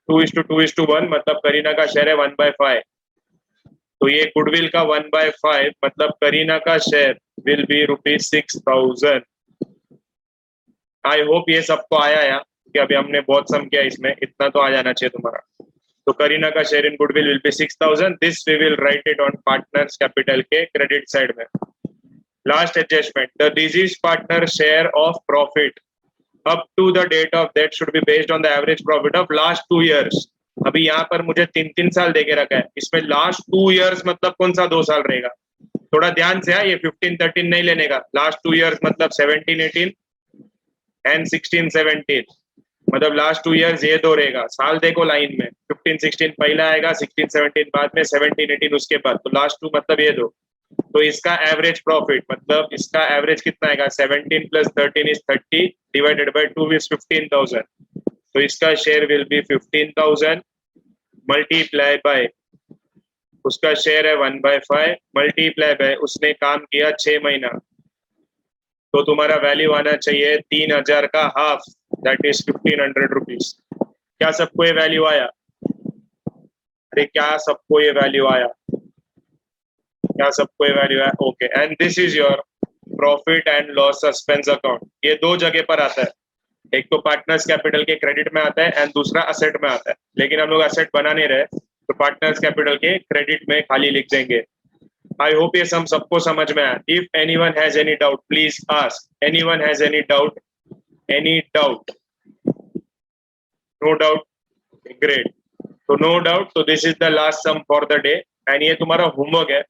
2:2:1, मतलब करीना का शेयर है 1/5. तो ये गुडविल का 1/5 मतलब करीना का share will be ₹6,000. I hope ये सबको आया या कि अभी हमने बहुत सम किया इसमें, इतना तो आ जाना चाहिए तुम्हारा. तो करीना का share in goodwill will be 6,000. This we will write it on partners capital के क्रेडिट साइड में. Last adjustment, the deceased partner share of profit up to the date of that should be based on the average profit of last 2 years. अभी यहाँ पर मुझे 3 साल देके रखा है. इसमें लास्ट 2 years मतलब कौन सा 2 साल रहेगा? थोड़ा ध्यान से है, ये 15-13 नहीं लेने का. लास्ट 2 years मतलब 17-18 एंड 16-17, मतलब लास्ट 2 years ये 2 रहेगा. साल देखो लाइन में, 15-16 पहला आएगा, 16-17 बाद में, 17-18 उसके बाद. तो लास्ट 2 मतलब ये 2. तो इसका एवरेज प्रॉफिट मतलब इसका एवरेज कितना आएगा? 17 plus 13 is 30 divided by 2 is 15,000. तो इसका share will be 15,000 multiply by उसका शेयर है 1/5 मल्टीप्लाई बाय उसने काम किया 6 महीना. तो तुम्हारा वैल्यू आना चाहिए 3,000 का हाफ, दैट इज 1,500 रुपीज. क्या सबको ये वैल्यू आया? अरे क्या सबको ये वैल्यू आया? क्या सबको ये वैल्यू है? Okay. And this is your profit and loss suspense account. ये 2 जगह पर आता है. एक तो पार्टनर्स कैपिटल के क्रेडिट में आता है एंड दूसरा असेट में आता है. लेकिन हम लोग असेट बना नहीं रहे, तो पार्टनर्स कैपिटल के क्रेडिट में खाली लिख देंगे. आई होप ये सबको समझ में आया. If anyone has any doubt please ask. Anyone has any doubt? Any doubt? No doubt? Great. तो नो डाउट. तो this is the last sum for the day and ये तुम्हारा होमवर्क है.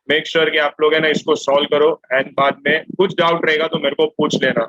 मेक श्योर कि आप लोग है ना इसको सॉल्व करो एंड बाद में कुछ डाउट रहेगा तो मेरे को पूछ लेना.